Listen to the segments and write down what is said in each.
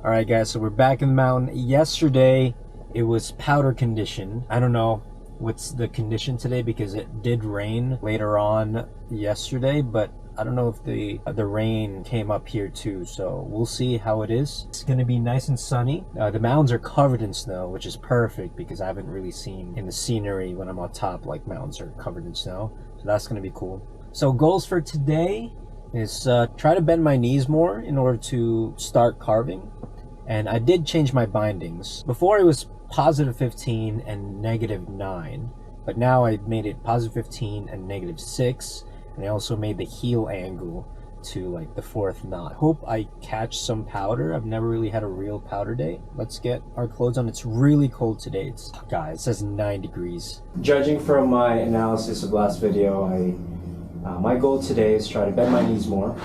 Alright guys, so we're back in the mountain. Yesterday it was powder condition. I don't know what's the condition today because it did rain later on yesterday, but I don't know if the rain came up here too, so we'll see how it is. It's gonna be nice and sunny. The mountains are covered in snow, which is perfect because I haven't really seen in the scenery when I'm on top like mountains are covered in snow, so that's gonna be cool. So goals for today is try to bend my knees more in order to start carving. And I did change my bindings. Before it was positive 15 and negative 9, but now I made it positive 15 and negative 6, and I also made the heel angle to like the 4th knot. Hope I catch some powder. I've never really had a real powder day. Let's get our clothes on. It's really cold today. Guys, it says 9 degrees. Judging from my analysis of last video, my goal today is try to bend my knees more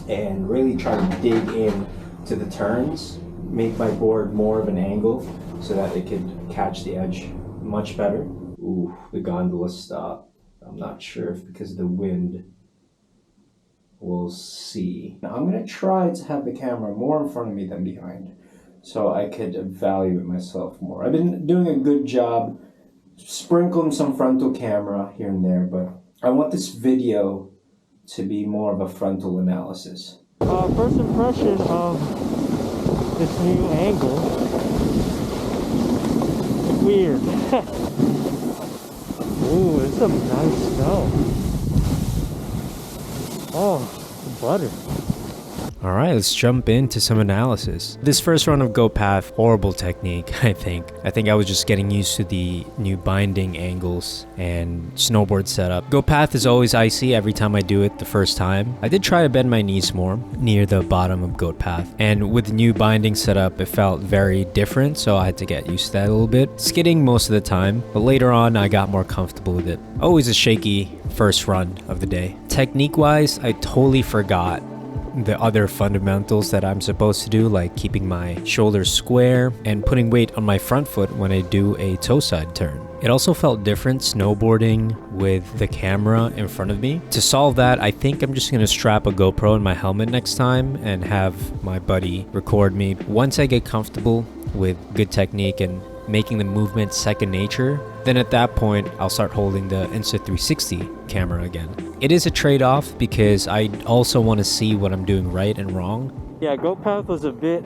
and really try to dig in to the turns, make my board more of an angle so that it could catch the edge much better. Ooh, the gondola stopped. I'm not sure if because of the wind. We'll see. Now I'm gonna try to have the camera more in front of me than behind so I could evaluate myself more. I've been doing a good job sprinkling some frontal camera here and there, but I want this video to be more of a frontal analysis. First impression of this new angle. Weird. Ooh, it's some nice snow. Oh, butter. Alright, let's jump into some analysis. This first run of Go Path, horrible technique, I think. I think I was just getting used to the new binding angles and snowboard setup. Go Path is always icy every time I do it the first time. I did try to bend my knees more near the bottom of Goat Path. And with the new binding setup, it felt very different, so I had to get used to that a little bit. Skidding most of the time, but later on I got more comfortable with it. Always a shaky first run of the day. Technique-wise, I totally forgot the other fundamentals that I'm supposed to do, like keeping my shoulders square and putting weight on my front foot when I do a toe side turn. It also felt different snowboarding with the camera in front of me. To solve that, I think I'm just gonna strap a GoPro in my helmet next time and have my buddy record me. Once I get comfortable with good technique and making the movement second nature, then at that point I'll start holding the Insta360 camera again. It is a trade-off because I also want to see what I'm doing right and wrong. Yeah, Goat Path was a bit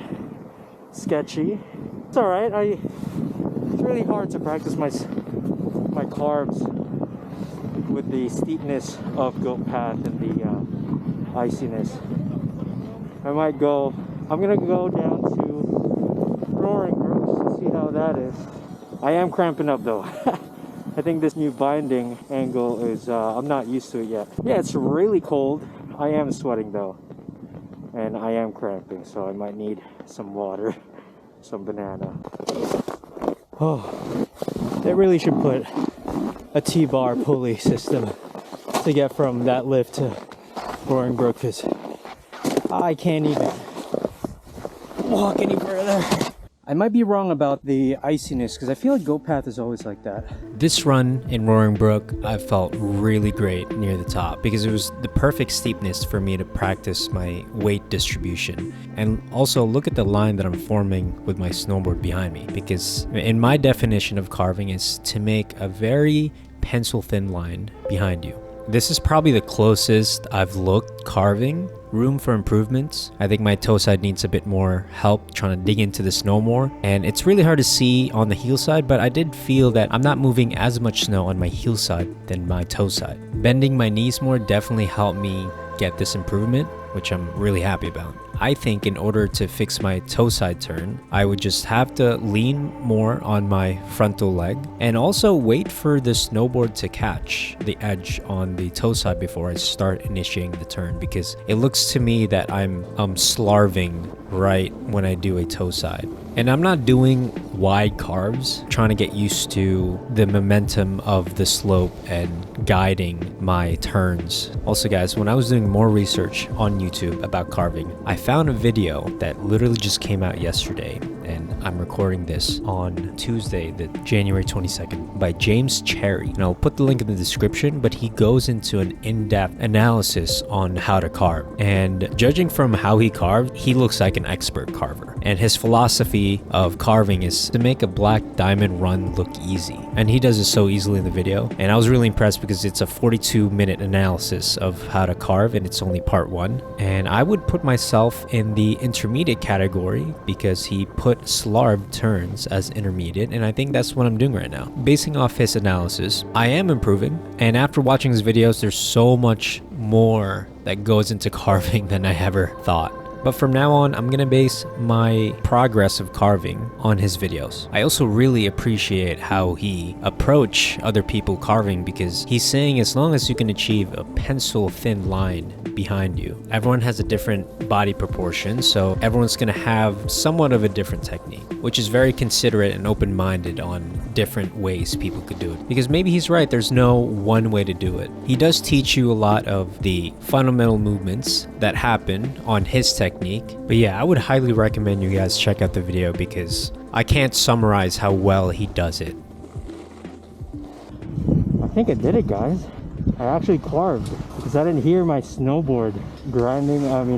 sketchy. It's alright. It's really hard to practice my carves with the steepness of Goat Path and the iciness. I'm gonna go down to Roaring Brooks to see how that is. I am cramping up though. I think this new binding angle is, I'm not used to it yet. Yeah, it's really cold. I am sweating though. And I am cramping, so I might need some water, some banana. Oh, they really should put a T-bar pulley system to get from that lift to Roaring Brook, because I can't even walk any further. I might be wrong about the iciness because I feel like Goat Path is always like that. This run in Roaring Brook, I felt really great near the top because it was the perfect steepness for me to practice my weight distribution. And also look at the line that I'm forming with my snowboard behind me, because in my definition of carving is to make a very pencil thin line behind you. This is probably the closest I've looked carving. Room for improvements. I think my toe side needs a bit more help trying to dig into the snow more, and it's really hard to see on the heel side, but I did feel that I'm not moving as much snow on my heel side than my toe side. Bending my knees more definitely helped me get this improvement, which I'm really happy about. I think in order to fix my toe side turn, I would just have to lean more on my frontal leg and also wait for the snowboard to catch the edge on the toe side before I start initiating the turn, because it looks to me that I'm slarving right when I do a toe side. And I'm not doing wide carves, trying to get used to the momentum of the slope and guiding my turns. Also guys, when I was doing more research on YouTube about carving, I found a video that literally just came out yesterday, and I'm recording this on Tuesday, the January 22nd, by James Cherry. And I'll put the link in the description, but he goes into an in-depth analysis on how to carve. And judging from how he carved, he looks like an expert carver. And his philosophy of carving is to make a black diamond run look easy. And he does it so easily in the video. And I was really impressed because it's a 42-minute analysis of how to carve, and it's only part 1. And I would put myself in the intermediate category because he put slarb turns as intermediate, and I think that's what I'm doing right now. Basing off his analysis, I am improving, and after watching his videos, there's so much more that goes into carving than I ever thought. But from now on, I'm gonna base my progress of carving on his videos. I also really appreciate how he approach other people carving, because he's saying as long as you can achieve a pencil thin line behind you. Everyone has a different body proportion, so everyone's gonna have somewhat of a different technique, which is very considerate and open-minded on different ways people could do it. Because maybe he's right, there's no one way to do it. He does teach you a lot of the fundamental movements that happen on his technique. But yeah, I would highly recommend you guys check out the video because I can't summarize how well he does it. I think I did it, guys. I actually carved because I didn't hear my snowboard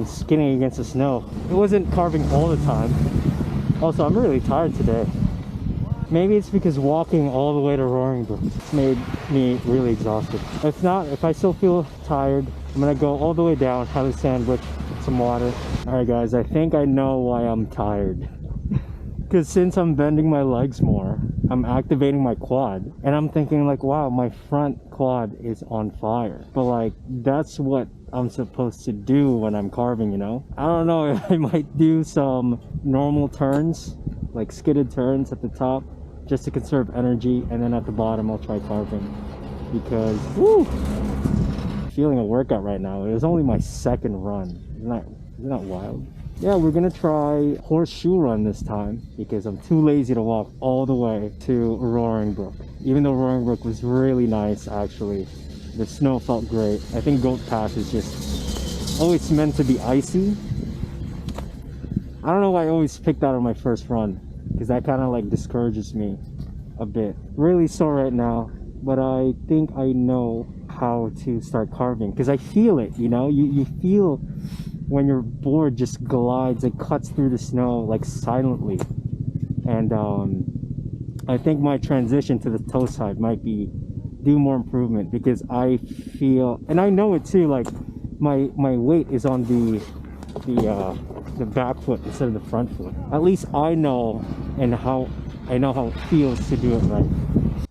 skinning against the snow. It wasn't carving all the time. Also, I'm really tired today. Maybe it's because walking all the way to Roaring Brook made me really exhausted. If not, if I still feel tired, I'm gonna go all the way down, have a sandwich, some water. Alright guys, I think I know why I'm tired. Because since I'm bending my legs more, I'm activating my quad. And I'm thinking like, wow, my front quad is on fire. But like, that's what I'm supposed to do when I'm carving, you know? I don't know if I might do some normal turns, like skidded turns at the top, just to conserve energy. And then at the bottom, I'll try carving. Because, woo! Feeling a workout right now. It was only my second run. Isn't that wild? Yeah, we're gonna try horseshoe run this time because I'm too lazy to walk all the way to Roaring Brook. Even though Roaring Brook was really nice, actually, the snow felt great. I think Goat Pass is just always meant to be icy. I don't know why I always pick that on my first run, because that kind of like discourages me a bit. Really sore right now, but I think I know how to start carving because I feel it, you know? You feel when your board just glides, it cuts through the snow like silently. And I think my transition to the toe side might do more improvement because I feel, and I know it too, like my weight is on the back foot instead of the front foot. At least I know how it feels to do it right.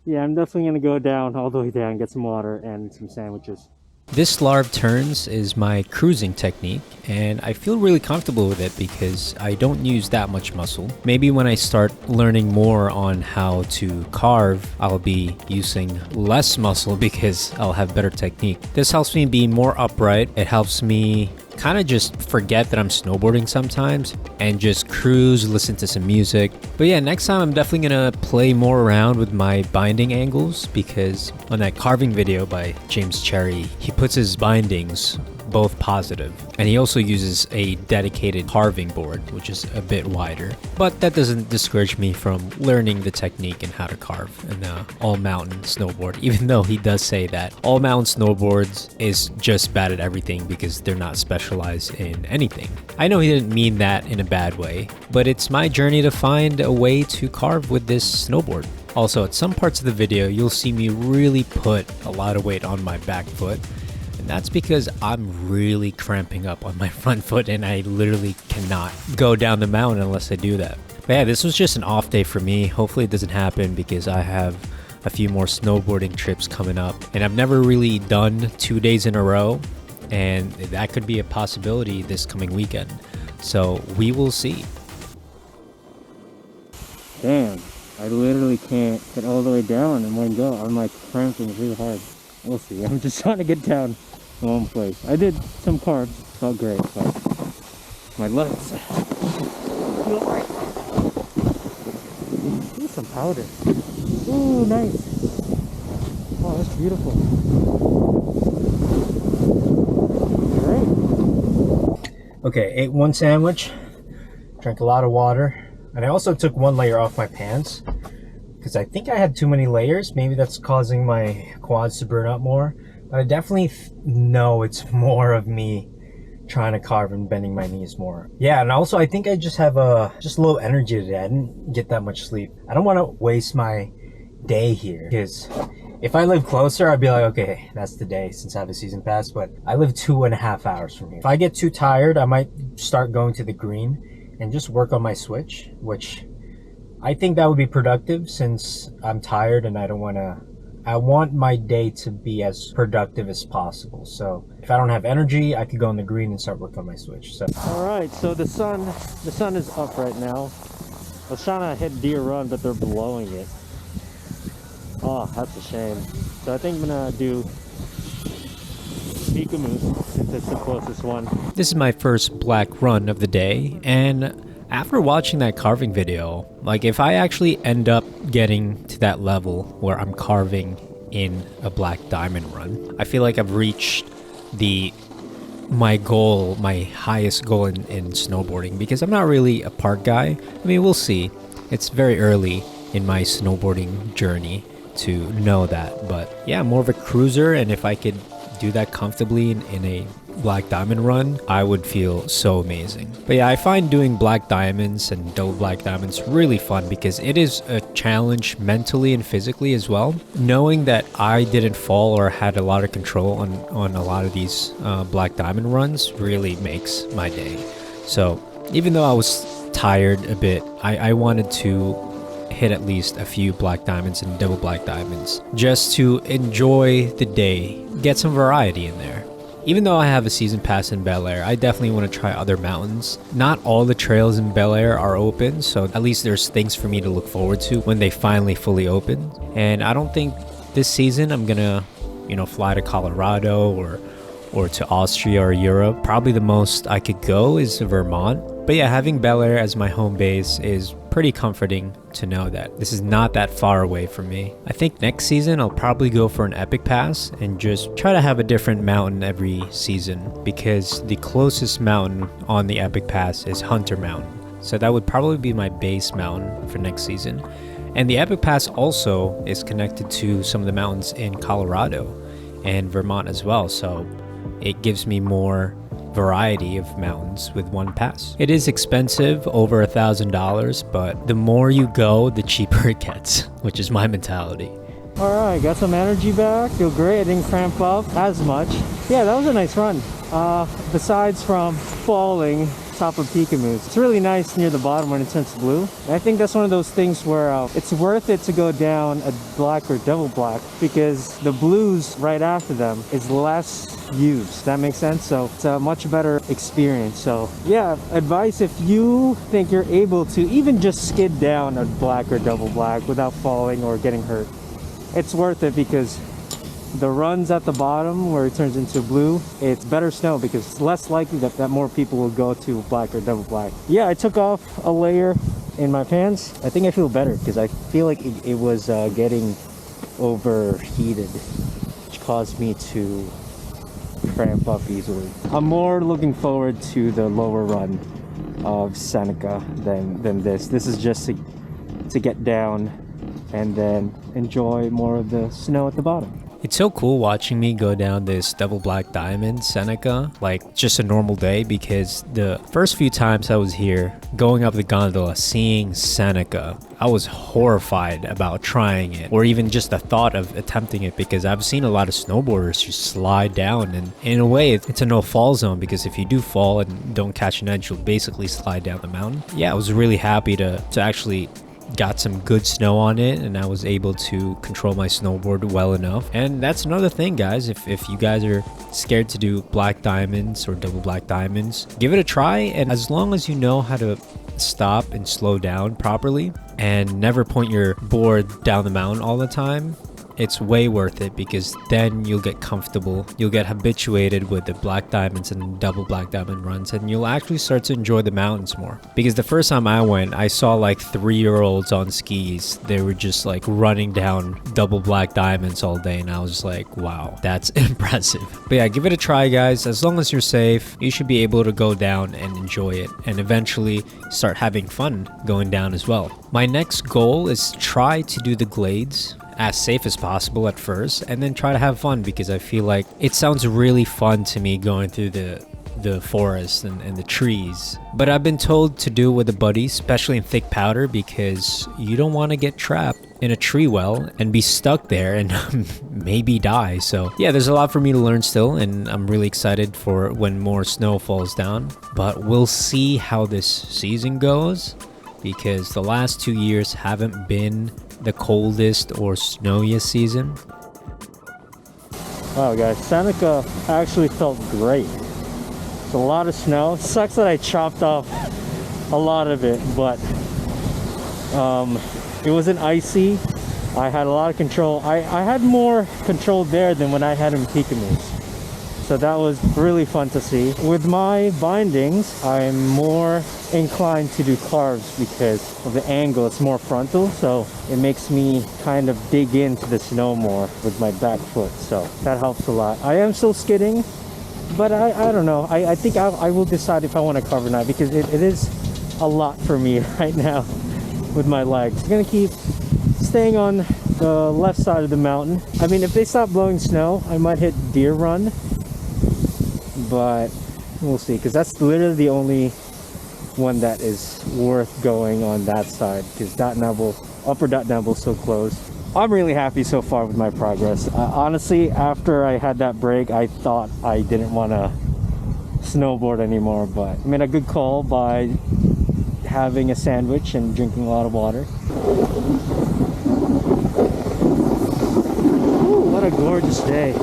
Yeah, I'm definitely gonna go down, all the way down, get some water and some sandwiches. This slarb turns is my cruising technique, and I feel really comfortable with it because I don't use that much muscle. Maybe when I start learning more on how to carve, I'll be using less muscle because I'll have better technique. This helps me be more upright. It helps me kind of just forget that I'm snowboarding sometimes and just cruise, listen to some music. But yeah, next time I'm definitely gonna play more around with my binding angles, because on that carving video by James Cherry, he puts his bindings both positive, and he also uses a dedicated carving board, which is a bit wider. But that doesn't discourage me from learning the technique and how to carve an all mountain snowboard, even though he does say that all mountain snowboards is just bad at everything because they're not specialized in anything. I know he didn't mean that in a bad way, but it's my journey to find a way to carve with this snowboard. Also, at some parts of the video, you'll see me really put a lot of weight on my back foot. That's because I'm really cramping up on my front foot and I literally cannot go down the mountain unless I do that. But yeah, this was just an off day for me. Hopefully it doesn't happen because I have a few more snowboarding trips coming up. And I've never really done 2 days in a row. And that could be a possibility this coming weekend. So we will see. Damn, I literally can't get all the way down in one go. I'm like cramping really hard. We'll see. I'm just trying to get down in one place. I did some carbs, felt great, but my legs feel right. Ooh, some powder. Ooh, nice. Wow, that's beautiful. Great. Okay, ate one sandwich, drank a lot of water, and I also took one layer off my pants because I think I had too many layers. Maybe that's causing my quads to burn up more. But I definitely know it's more of me trying to carve and bending my knees more. Yeah, and also I think I just have just low energy today. I didn't get that much sleep. I don't want to waste my day here, because if I live closer, I'd be like, okay, that's the day since I have a season pass, but I live 2.5 hours from here. If I get too tired, I might start going to the green and just work on my switch, which I think that would be productive since I'm tired and I want my day to be as productive as possible. So if I don't have energy, I could go in the green and start working on my switch. So all right, so the sun is up right now. I was trying to hit deer run, but they're blowing it. Oh, that's a shame. So I think I'm gonna do Moose since it's the closest one. This is my first black run of the day, and after watching that carving video, like if I actually end up getting to that level where I'm carving in a black diamond run, I feel like I've reached my goal, my highest goal in snowboarding, because I'm not really a park guy. I mean, we'll see. It's very early in my snowboarding journey to know that, but yeah, I'm more of a cruiser, and if I could do that comfortably in a black diamond run, I would feel so amazing. But yeah, I find doing black diamonds and double black diamonds really fun because it is a challenge mentally and physically as well. Knowing that I didn't fall or had a lot of control on a lot of these black diamond runs really makes my day. So even though I was tired a bit, I wanted to hit at least a few black diamonds and double black diamonds just to enjoy the day, get some variety in there. Even though I have a season pass in Bel Air, I definitely want to try other mountains. Not all the trails in Bel Air are open, so at least there's things for me to look forward to when they finally fully open. And I don't think this season I'm gonna, fly to Colorado or to Austria or Europe. Probably the most I could go is Vermont. But yeah, having Bel Air as my home base is pretty comforting to know that this is not that far away from me. I think next season I'll probably go for an epic pass and just try to have a different mountain every season, because the closest mountain on the epic pass is Hunter Mountain. So that would probably be my base mountain for next season. And the epic pass also is connected to some of the mountains in Colorado and Vermont as well. So it gives me more variety of mountains with one pass. It is expensive, over $1,000, but the more you go, the cheaper it gets, which is my mentality. All right, got some energy back. Feel great. I didn't cramp up as much. Yeah, that was a nice run. Besides from falling top of Moose, it's really nice near the bottom when it turns blue. And I think that's one of those things where it's worth it to go down a black or double black, because the blues right after them is less used. That makes sense? So it's a much better experience. So yeah, advice, if you think you're able to even just skid down a black or double black without falling or getting hurt, it's worth it, because the runs at the bottom where it turns into blue, it's better snow because it's less likely that more people will go to black or double black. Yeah, I took off a layer in my pants. I think I feel better because I feel like it was getting overheated, which caused me to cramp up easily. I'm more looking forward to the lower run of Seneca than this. This is just to get down and then enjoy more of the snow at the bottom. It's so cool watching me go down this double black diamond Seneca like just a normal day, because the first few times I was here going up the gondola seeing Seneca, I was horrified about trying it or even just the thought of attempting it, because I've seen a lot of snowboarders just slide down, and in a way it's a no fall zone, because if you do fall and don't catch an edge, you'll basically slide down the mountain. Yeah, I was really happy to actually got some good snow on it, and I was able to control my snowboard well enough. And that's another thing, guys, if you guys are scared to do black diamonds or double black diamonds, give it a try. And as long as you know how to stop and slow down properly and never point your board down the mountain all the time, it's way worth it, because then you'll get comfortable, you'll get habituated with the black diamonds and double black diamond runs, and you'll actually start to enjoy the mountains more. Because the first time I went, I saw like 3-year-olds on skis. They were just like running down double black diamonds all day, and I was just like, wow, that's impressive. But yeah, give it a try, guys. As long as you're safe, you should be able to go down and enjoy it, and eventually start having fun going down as well. My next goal is try to do the glades as safe as possible at first, and then try to have fun, because I feel like it sounds really fun to me going through the the forest and the trees. But I've been told to do it with a buddy, especially in thick powder, because you don't want to get trapped in a tree well and be stuck there and maybe die. So yeah, there's a lot for me to learn still, and I'm really excited for when more snow falls down. But we'll see how this season goes, because the last 2 years haven't been the coldest or snowiest season. Wow guys, Seneca actually felt great. It's a lot of snow. Sucks that I chopped off a lot of it, but it wasn't icy. I had a lot of control. I had more control there than when I had in Pikamus. So that was really fun to see. With my bindings, I'm more inclined to do carves because of the angle. It's more frontal, so it makes me kind of dig into the snow more with my back foot. So that helps a lot. I am still skidding, but I don't know. I think I will decide if I want to carve or not, because it is a lot for me right now with my legs. I'm gonna keep staying on the left side of the mountain. I mean, if they stop blowing snow, I might hit Deer Run, but we'll see, because that's literally the only one that is worth going on that side, because Upper Dot Nebel is so close. I'm really happy so far with my progress. Honestly, after I had that break, I thought I didn't want to snowboard anymore, but I made a good call by having a sandwich and drinking a lot of water. Ooh, what a gorgeous day.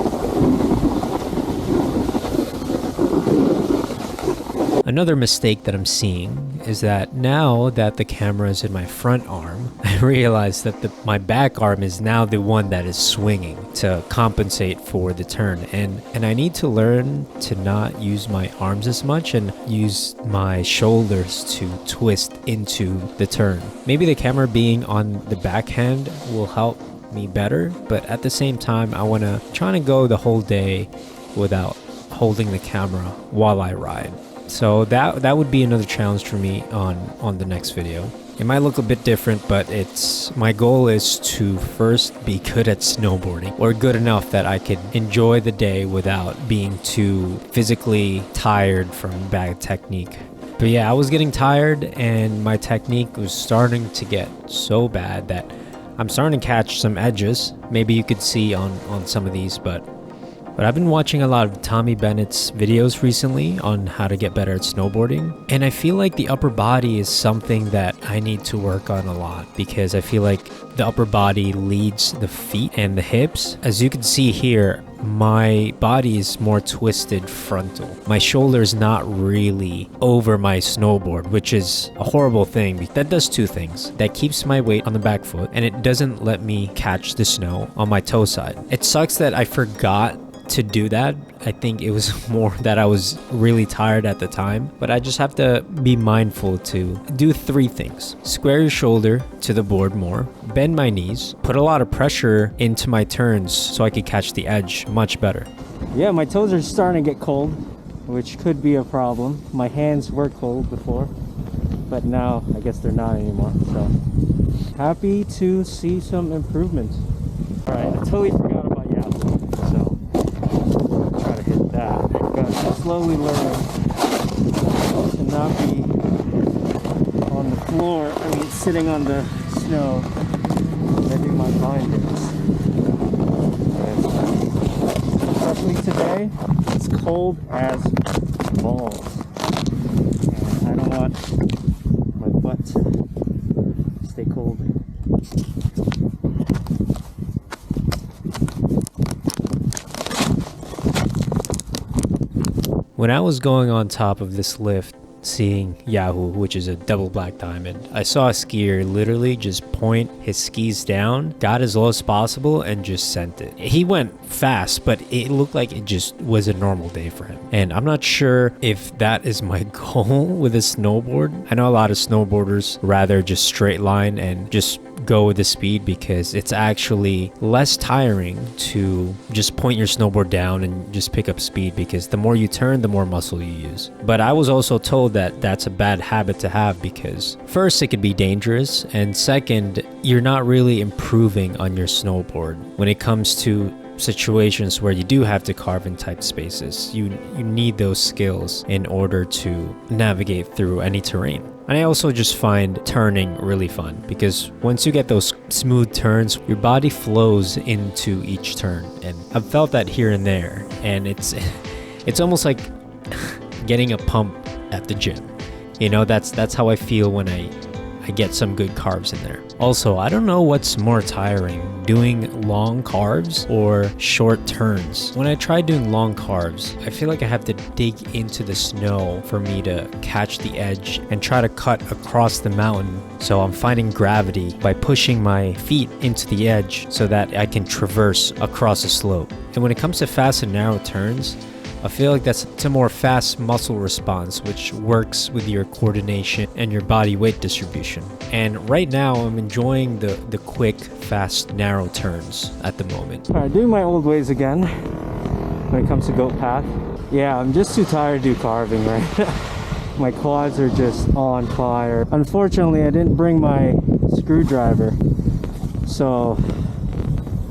Another mistake that I'm seeing is that now that the camera is in my front arm, I realize that my back arm is now the one that is swinging to compensate for the turn. And I need to learn to not use my arms as much and use my shoulders to twist into the turn. Maybe the camera being on the backhand will help me better, but at the same time, I want to try to go the whole day without holding the camera while I ride. So that would be another challenge for me on the next video. It might look a bit different, but my goal is to first be good at snowboarding, or good enough that I could enjoy the day without being too physically tired from bad technique. But yeah, I was getting tired and my technique was starting to get so bad that I'm starting to catch some edges. Maybe you could see on some of these, but I've been watching a lot of Tommy Bennett's videos recently on how to get better at snowboarding, and I feel like the upper body is something that I need to work on a lot, because I feel like the upper body leads the feet and the hips. As you can see here, my body is more twisted frontal. My shoulder is not really over my snowboard, which is a horrible thing. That does two things. That keeps my weight on the back foot, and it doesn't let me catch the snow on my toe side. It sucks that I forgot to do that. I think it was more that I was really tired at the time, but I just have to be mindful to do 3 things. Square your shoulder to the board more, bend my knees, put a lot of pressure into my turns so I could catch the edge much better. Yeah, my toes are starting to get cold, which could be a problem. My hands were cold before, but now I guess they're not anymore. So happy to see some improvements. All right, I totally forgot about Yahoo. So try to hit that. But slowly learning to not be on the floor. I mean, sitting on the snow, bending my bindings. Especially today, it's cold as balls. And I don't want my butt to stay cold. When I was going on top of this lift, seeing Yahoo, which is a double black diamond, I saw a skier literally just point his skis down, got as low as possible, and just sent it. He went fast, but it looked like it just was a normal day for him. And I'm not sure if that is my goal with a snowboard. I know a lot of snowboarders rather just straight line and just go with the speed, because it's actually less tiring to just point your snowboard down and just pick up speed, because the more you turn, the more muscle you use. But I was also told that that's a bad habit to have, because first, it could be dangerous, and second, you're not really improving on your snowboard when it comes to situations where you do have to carve in tight spaces. You need those skills in order to navigate through any terrain. And I also just find turning really fun because once you get those smooth turns, your body flows into each turn. And I've felt that here and there, and it's almost like getting a pump at the gym. You know, that's how I feel when I get some good carves in there. Also, I don't know what's more tiring, doing long carves or short turns. When I try doing long carves, I feel like I have to dig into the snow for me to catch the edge and try to cut across the mountain. So I'm fighting gravity by pushing my feet into the edge so that I can traverse across a slope. And when it comes to fast and narrow turns, I feel like it's a more fast muscle response, which works with your coordination and your body weight distribution. And right now, I'm enjoying the quick, fast, narrow turns at the moment. All right, doing my old ways again when it comes to goat path. Yeah, I'm just too tired to do carving right now. My quads are just on fire. Unfortunately, I didn't bring my screwdriver, so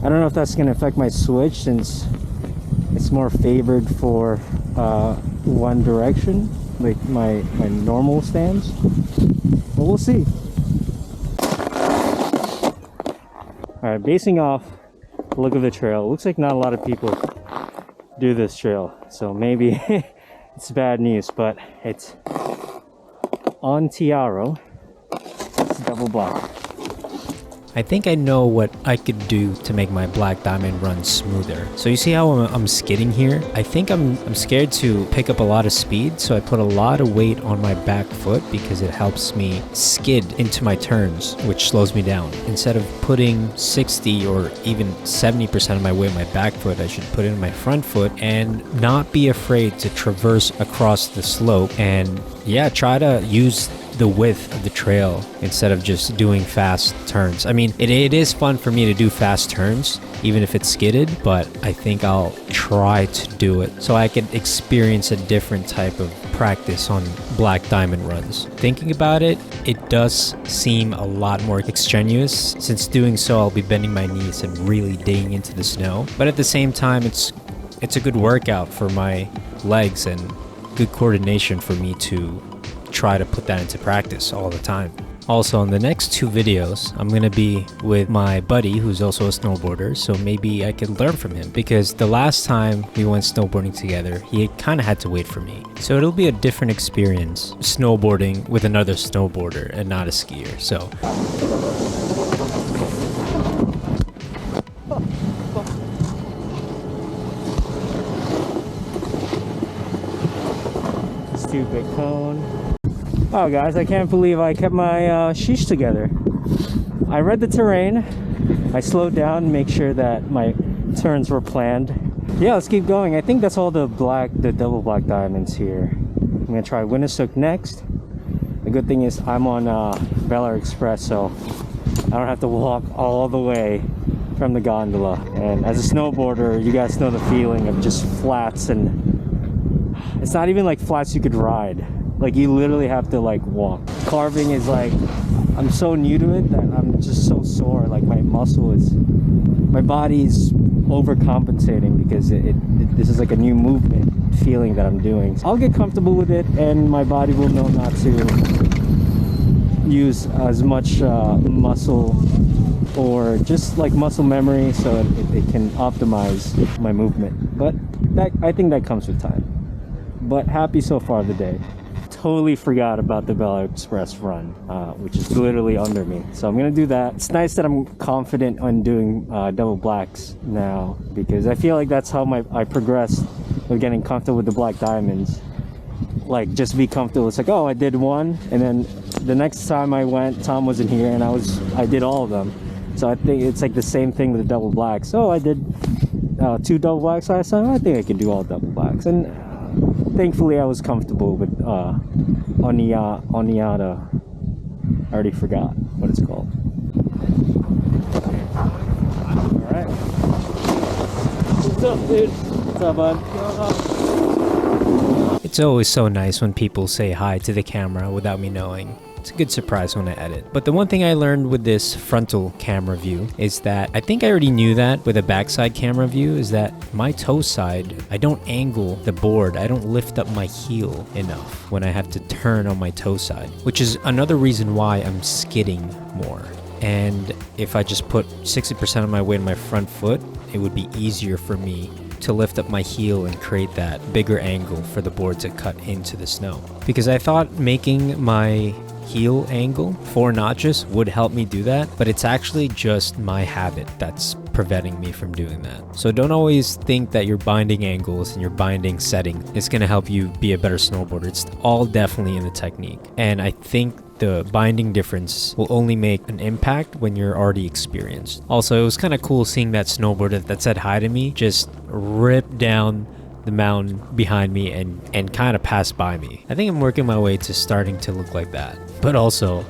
I don't know if that's gonna affect my switch since it's more favored for one direction, like my normal stance. But we'll see. All right, basing off the look of the trail, it looks like not a lot of people do this trail, so maybe it's bad news, but it's on Tiaro. It's double black. I think I know what I could do to make my black diamond run smoother. So you see how I'm skidding here? I think I'm scared to pick up a lot of speed, so I put a lot of weight on my back foot because it helps me skid into my turns, which slows me down. Instead of putting 60 or even 70% of my weight on my back foot, I should put it in my front foot and not be afraid to traverse across the slope and yeah, try to use the width of the trail instead of just doing fast turns. I mean, it is fun for me to do fast turns, even if it's skidded, but I think I'll try to do it so I can experience a different type of practice on black diamond runs. Thinking about it, it does seem a lot more extraneous. Since doing so, I'll be bending my knees and really digging into the snow. But at the same time, it's a good workout for my legs and good coordination for me to try to put that into practice all the time. Also, in the next two videos, I'm going to be with my buddy who's also a snowboarder, so maybe I can learn from him because the last time we went snowboarding together, he kind of had to wait for me. So it'll be a different experience snowboarding with another snowboarder and not a skier. So stupid cone. Oh guys, I can't believe I kept my sheesh together. I read the terrain, I slowed down to make sure that my turns were planned. Yeah, let's keep going. I think that's all the double black diamonds here. I'm gonna try Winnisook next. The good thing is I'm on Bel Air Express, so I don't have to walk all the way from the gondola. And as a snowboarder, you guys know the feeling of just flats, and it's not even like flats you could ride. Like you literally have to like walk. Carving is like, I'm so new to it that I'm just so sore. Like my body is overcompensating because this is like a new movement feeling that I'm doing. I'll get comfortable with it and my body will know not to use as much muscle or just like muscle memory so it can optimize my movement. But I think that comes with time. But happy so far of the day. Totally forgot about the Bel Air Express run, which is literally under me. So I'm gonna do that. It's nice that I'm confident on doing double blacks now because I feel like that's how I progressed with getting comfortable with the black diamonds. Like just be comfortable. It's like, oh, I did one, and then the next time I went, Tom wasn't here, and I did all of them. So I think it's like the same thing with the double blacks. So I did 2 double blacks last time. I think I can do all double blacks, and thankfully I was comfortable with Oniata. I already forgot what it's called. Alright. What's up, dude? What's up, bud? it's always so nice when people say hi to the camera without me knowing. It's a good surprise when I edit. But the one thing I learned with this frontal camera view is that I think I already knew that with a backside camera view is that my toe side, I don't angle the board. I don't lift up my heel enough when I have to turn on my toe side, which is another reason why I'm skidding more. And if I just put 60% of my weight on my front foot, it would be easier for me to lift up my heel and create that bigger angle for the board to cut into the snow. Because I thought making my heel angle 4 notches would help me do that, but it's actually just my habit that's preventing me from doing that. So don't always think that your binding angles and your binding setting is going to help you be a better snowboarder. It's all definitely in the technique. And I think the binding difference will only make an impact when you're already experienced. Also, it was kind of cool seeing that snowboarder that said hi to me just rip down the mountain behind me and kind of pass by me. I think I'm working my way to starting to look like that. But also,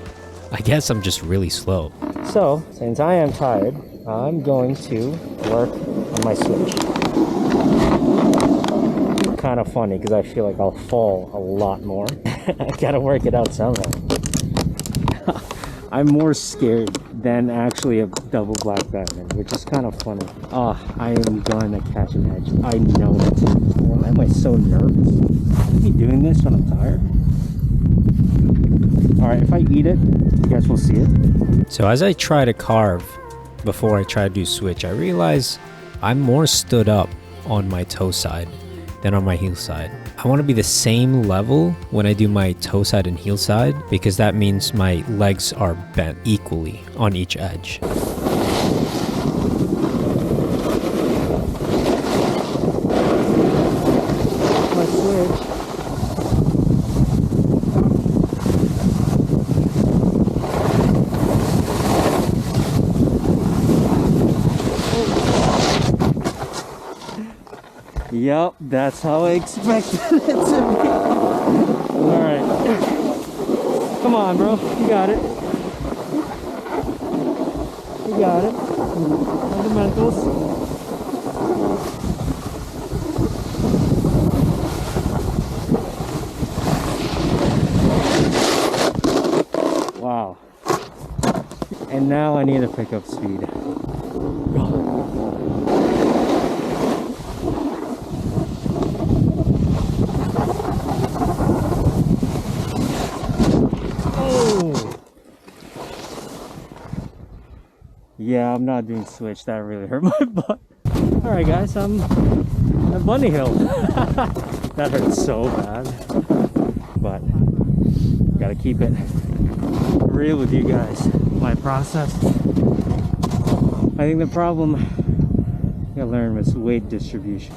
I guess I'm just really slow. So, since I am tired, I'm going to work on my switch. Kind of funny because I feel like I'll fall a lot more. I gotta work it out somehow. I'm more scared than actually a double black diamond, which is kind of funny. I am gonna catch an edge. I know it. Why am I so nervous? Should I be doing this when I'm tired? Alright, if I eat it, you guys will see it. So as I try to carve before I try to do switch, I realize I'm more stood up on my toe side than on my heel side. I want to be the same level when I do my toe side and heel side because that means my legs are bent equally on each edge. My switch. Yep, that's how I expected it to be. Alright. Come on, bro. You got it. You got it. Fundamentals. Wow. And now I need to pick up speed. Yeah, I'm not doing switch. That really hurt my butt. Alright guys, I'm at Bunny Hill. That hurt so bad. But gotta keep it real with you guys. My process. I think the problem I gotta learn was weight distribution.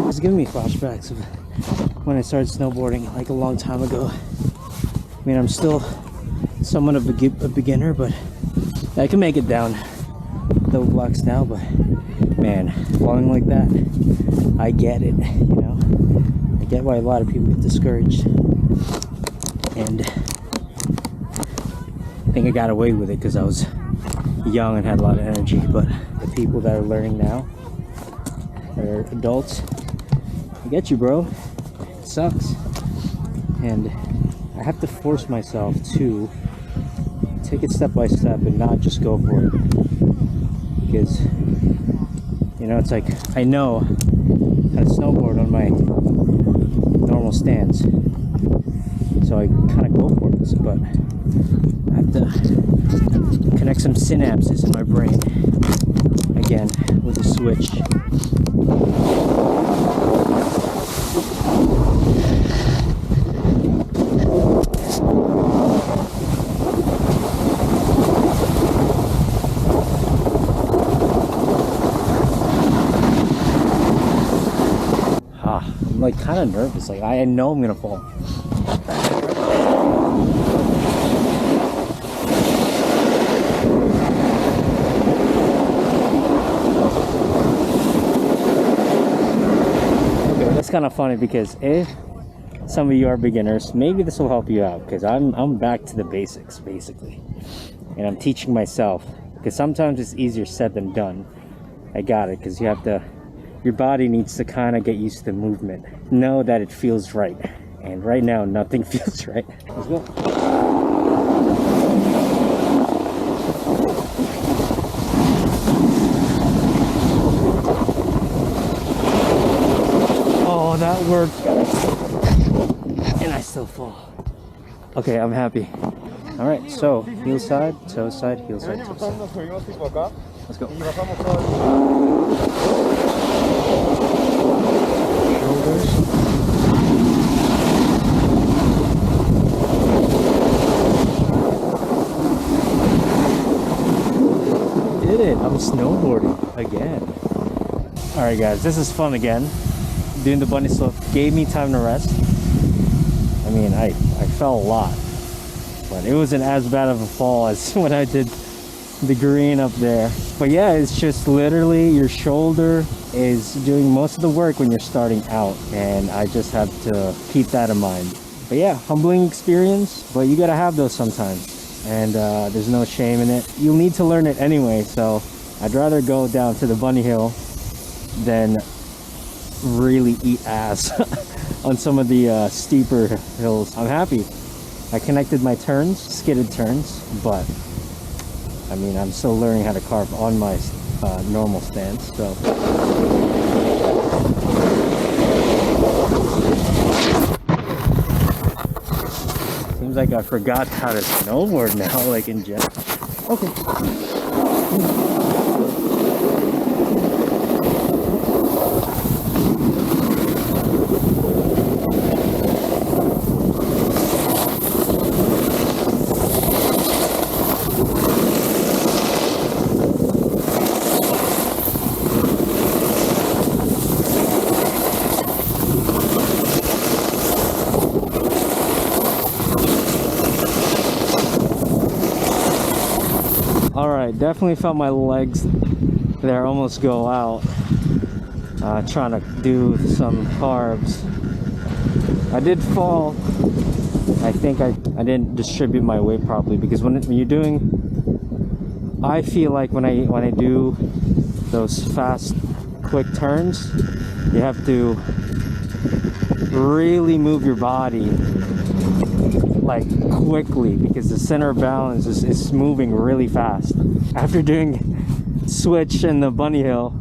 It's giving me flashbacks of when I started snowboarding like a long time ago. I mean, I'm still somewhat of a beginner, but I can make it down double blocks now. But man, falling like that, I get it, you know. I get why a lot of people get discouraged, and I think I got away with it because I was young and had a lot of energy. But the people that are learning now, that are adults, I get you, bro. It sucks. And I have to force myself to take it step by step and not just go for it. Because, you know, it's like I know how to snowboard on my normal stance. So I kind of go for it. But I have to connect some synapses in my brain again with the switch. I'm like kind of nervous. Like I know I'm gonna fall. Okay, that's kind of funny because some of you are beginners, maybe this will help you out, because I'm back to the basics basically, and I'm teaching myself, because sometimes it's easier said than done. I got it, because your body needs to kind of get used to the movement, know that it feels right, and right now nothing feels right. Let's go. Oh, that worked. And I still fall. Okay, I'm happy. All right, so heel side, toe side, heel side, toe side. Let's go. Shoulders. Did it. I'm snowboarding again. All right, guys, this is fun again. Doing the bunny slope gave me time to rest. I mean, I fell a lot, but it wasn't as bad of a fall as when I did the green up there. But yeah, it's just literally your shoulder is doing most of the work when you're starting out, and I just have to keep that in mind. But yeah, humbling experience, but you gotta have those sometimes, and there's no shame in it. You'll need to learn it anyway, so I'd rather go down to the bunny hill than really eat ass on some of the steeper hills. I'm happy. I connected my turns, skidded turns, but I mean, I'm still learning how to carve on my normal stance, so. Seems like I forgot how to snowboard now, like in general. Okay. Definitely felt my legs there almost go out trying to do some carbs. I did fall. I think I didn't distribute my weight properly, because when you're doing, I feel like when I do those fast quick turns, you have to really move your body like quickly, because the center of balance is moving really fast. After doing switch and the bunny hill,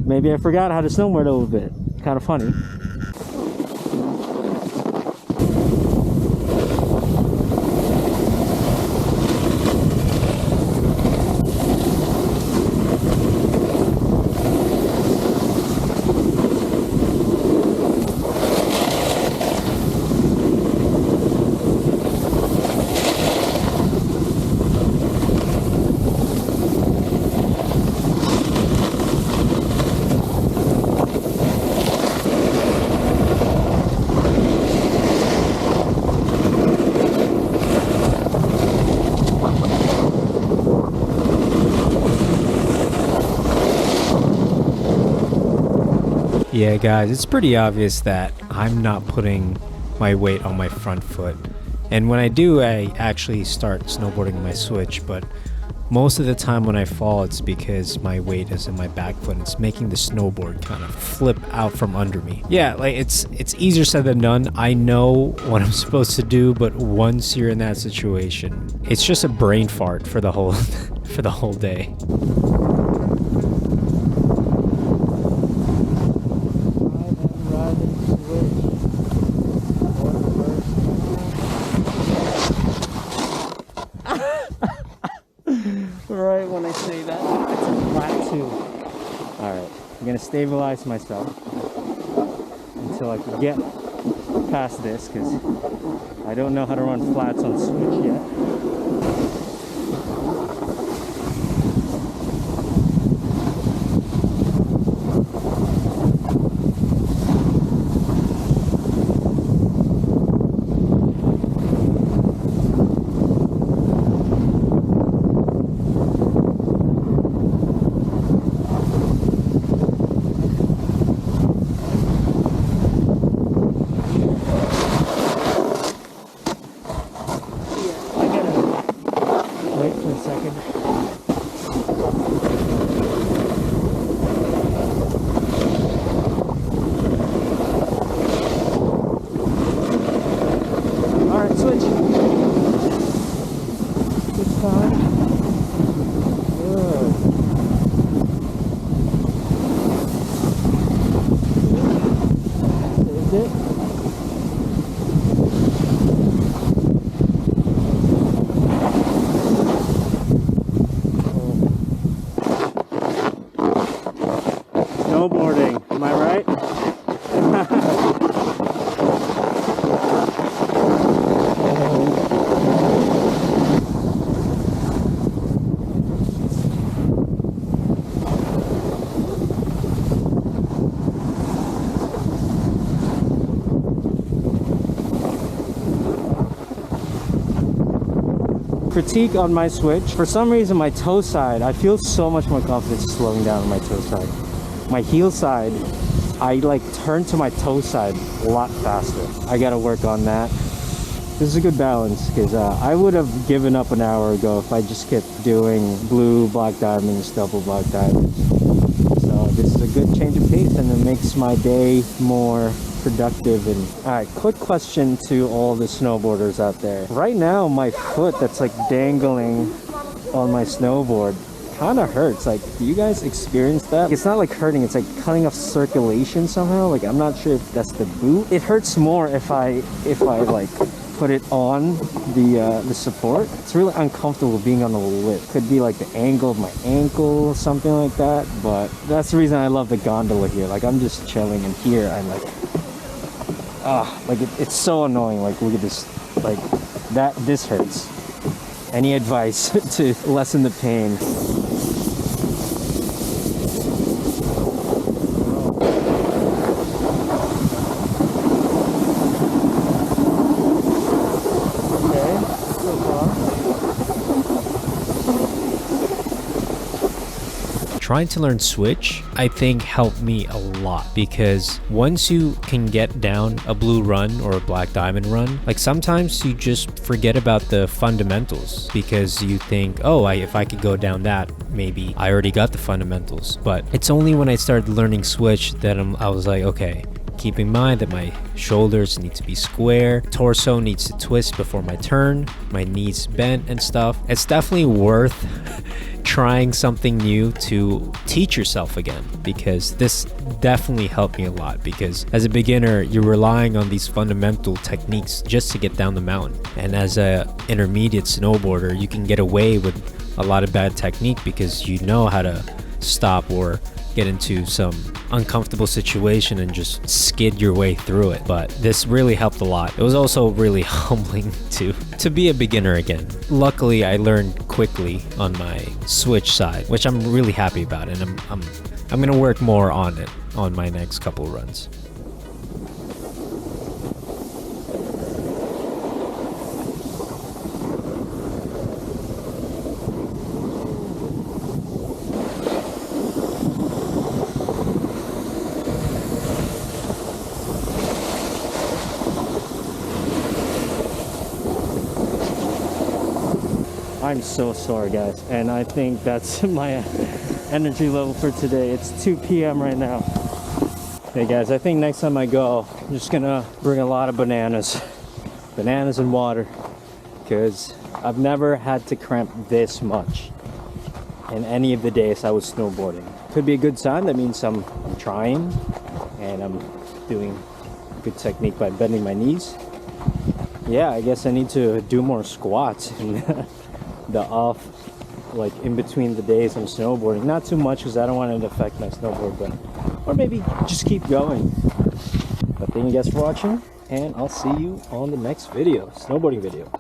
maybe I forgot how to snowboard a little bit. Kind of funny. Yeah, guys, it's pretty obvious that I'm not putting my weight on my front foot. And when I do, I actually start snowboarding my switch, but most of the time when I fall, it's because my weight is in my back foot. It's making the snowboard kind of flip out from under me. Yeah, like it's easier said than done. I know what I'm supposed to do, but once you're in that situation, it's just a brain fart for the whole for the whole day. Right when I say that, it's a flat too. Alright, I'm gonna stabilize myself until I can get past this, because I don't know how to run flats on switch yet. second. Alright, switch. Good time. Good. Saved it. Snowboarding, am I right? Critique on my switch. For some reason, my toe side, I feel so much more confident slowing down on my toe side. My heel side, I like turn to my toe side a lot faster. I gotta work on that. This is a good balance because I would have given up an hour ago if I just kept doing blue, black diamonds, double black diamonds. So this is a good change of pace and it makes my day more productive. And all right, quick question to all the snowboarders out there. Right now, my foot that's like dangling on my snowboard kind of hurts. Like, do you guys experience that? It's not like hurting, it's like cutting off circulation somehow. Like, I'm not sure if that's the boot. It hurts more if I like put it on the support. It's really uncomfortable being on the lip. Could be like the angle of my ankle or something like that, but that's the reason I love the gondola here. Like, I'm just chilling and here I'm like, like it's so annoying. Like, look at this, like this hurts. Any advice to lessen the pain? Trying to learn switch, I think, helped me a lot because once you can get down a blue run or a black diamond run, like sometimes you just forget about the fundamentals because you think, oh, if I could go down that, maybe I already got the fundamentals. But it's only when I started learning switch that I was like, okay, keep in mind that my shoulders need to be square, torso needs to twist before my turn, my knees bent and stuff. It's definitely worth trying something new to teach yourself again, because this definitely helped me a lot. Because as a beginner, you're relying on these fundamental techniques just to get down the mountain, and as a intermediate snowboarder, you can get away with a lot of bad technique because you know how to stop or get into some uncomfortable situation and just skid your way through it. But this really helped a lot. It was also really humbling to be a beginner again. Luckily, I learned quickly on my switch side, which I'm really happy about, and I'm gonna work more on it on my next couple runs. I'm so sorry, guys, and I think that's my energy level for today. It's 2 p.m. right now. Hey guys, I think next time I go, I'm just gonna bring a lot of bananas and water, because I've never had to cramp this much in any of the days I was snowboarding. Could be a good sign. That means I'm trying and I'm doing good technique by bending my knees. Yeah, I guess I need to do more squats and the off, like in between the days I'm snowboarding. Not too much because I don't want it to affect my snowboard, but or maybe just keep going. But thank you guys for watching, and I'll see you on the next video, snowboarding video.